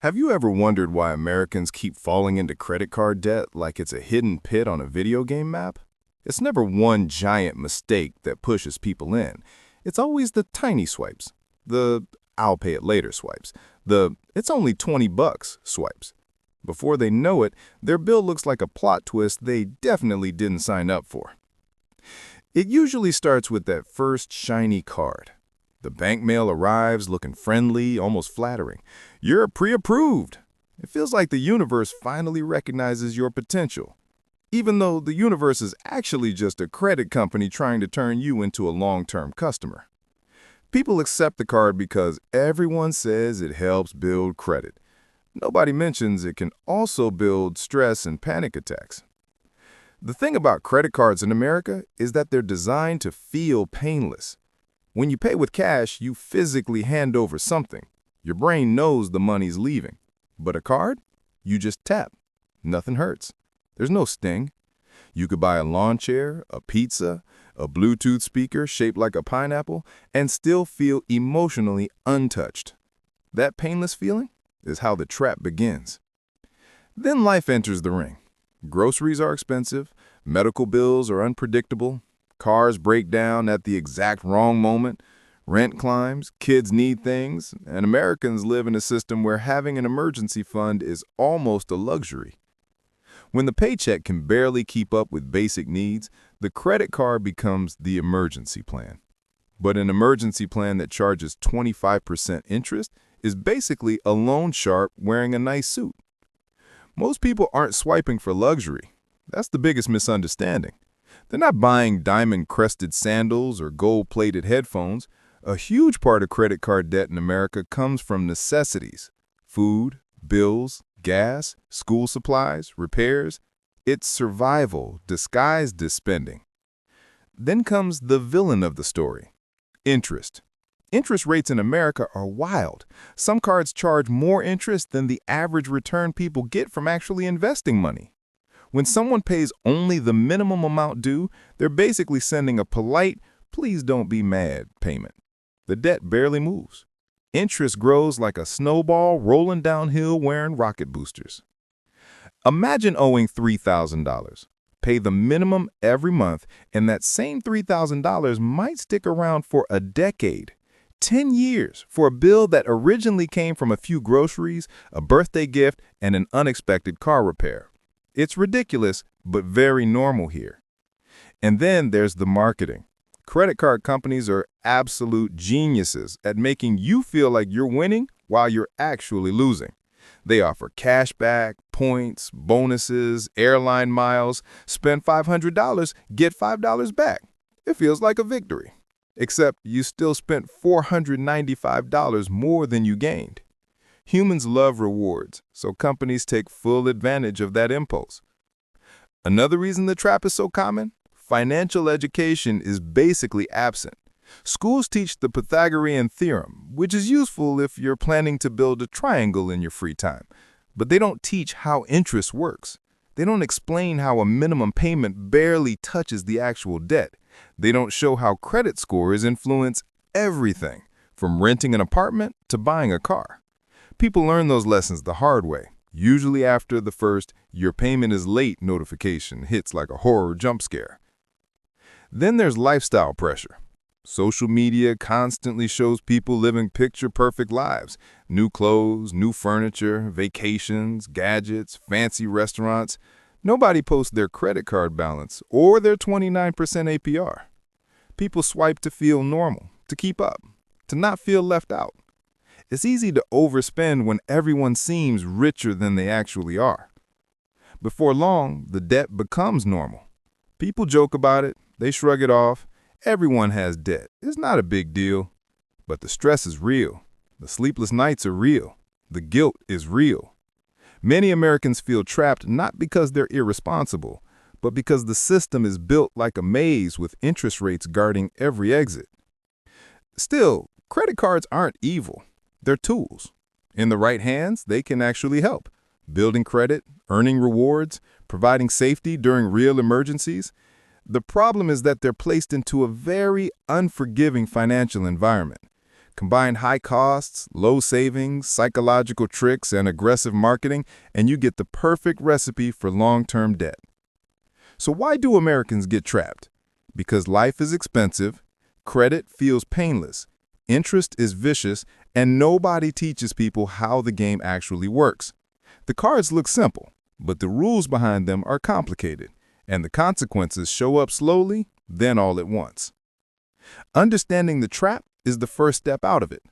Have you ever wondered why Americans keep falling into credit card debt like it's a hidden pit on a video game map? It's never one giant mistake that pushes people in. It's always the tiny swipes, the "I'll pay it later" swipes, the "it's only 20 bucks" swipes. Before they know it, their bill looks like a plot twist they definitely didn't sign up for. It usually starts with that first shiny card. The bank mail arrives looking friendly, almost flattering. You're pre-approved. It feels like the universe finally recognizes your potential, even though the universe is actually just a credit company trying to turn you into a long-term customer. People accept the card because everyone says it helps build credit. Nobody mentions it can also build stress and panic attacks. The thing about credit cards in America is that they're designed to feel painless. When you pay with cash, you physically hand over something. Your brain knows the money's leaving. But a card? You just tap. Nothing hurts. There's no sting. You could buy a lawn chair, a pizza, a Bluetooth speaker shaped like a pineapple, and still feel emotionally untouched. That painless feeling is how the trap begins. Then life enters the ring. Groceries are expensive, medical bills are unpredictable, cars break down at the exact wrong moment, rent climbs, kids need things, and Americans live in a system where having an emergency fund is almost a luxury. When the paycheck can barely keep up with basic needs, the credit card becomes the emergency plan. But an emergency plan that charges 25% interest is basically a loan shark wearing a nice suit. Most people aren't swiping for luxury. That's the biggest misunderstanding. They're not buying diamond-crested sandals or gold-plated headphones. A huge part of credit card debt in America comes from necessities: food, bills, gas, school supplies, repairs. It's survival disguised as spending. Then comes the villain of the story: interest. Interest rates in America are wild. Some cards charge more interest than the average return people get from actually investing money. When someone pays only the minimum amount due, they're basically sending a polite, "please don't be mad" payment. The debt barely moves. Interest grows like a snowball rolling downhill wearing rocket boosters. Imagine owing $3,000. Pay the minimum every month, and that same $3,000 might stick around for a decade. 10 years for a bill that originally came from a few groceries, a birthday gift, and an unexpected car repair. It's ridiculous, but very normal here. And then there's the marketing. Credit card companies are absolute geniuses at making you feel like you're winning while you're actually losing. They offer cash back, points, bonuses, airline miles. Spend $500, get $5 back. It feels like a victory. Except you still spent $495 more than you gained. Humans love rewards, so companies take full advantage of that impulse. Another reason the trap is so common? Financial education is basically absent. Schools teach the Pythagorean theorem, which is useful if you're planning to build a triangle in your free time. But they don't teach how interest works. They don't explain how a minimum payment barely touches the actual debt. They don't show how credit scores influence everything, from renting an apartment to buying a car. People learn those lessons the hard way, usually after the first "your payment is late" notification hits like a horror jump scare. Then there's lifestyle pressure. Social media constantly shows people living picture-perfect lives: new clothes, new furniture, vacations, gadgets, fancy restaurants. Nobody posts their credit card balance or their 29% APR. People swipe to feel normal, to keep up, to not feel left out. It's easy to overspend when everyone seems richer than they actually are. Before long, the debt becomes normal. People joke about it, they shrug it off. Everyone has debt. It's not a big deal. But the stress is real. The sleepless nights are real. The guilt is real. Many Americans feel trapped not because they're irresponsible, but because the system is built like a maze with interest rates guarding every exit. Still, credit cards aren't evil. They're tools. In the right hands, they can actually help. Building credit, earning rewards, providing safety during real emergencies. The problem is that they're placed into a very unforgiving financial environment. Combine high costs, low savings, psychological tricks, and aggressive marketing, and you get the perfect recipe for long-term debt. So why do Americans get trapped? Because life is expensive, credit feels painless, interest is vicious, and nobody teaches people how the game actually works. The cards look simple, but the rules behind them are complicated, and the consequences show up slowly, then all at once. Understanding the trap is the first step out of it.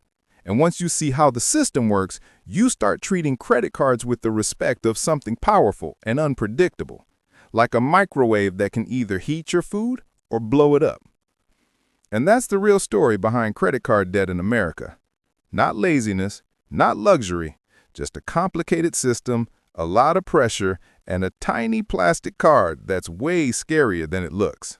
And once you see how the system works, you start treating credit cards with the respect of something powerful and unpredictable, like a microwave that can either heat your food or blow it up. And that's the real story behind credit card debt in America. Not laziness, not luxury, just a complicated system, a lot of pressure, and a tiny plastic card that's way scarier than it looks.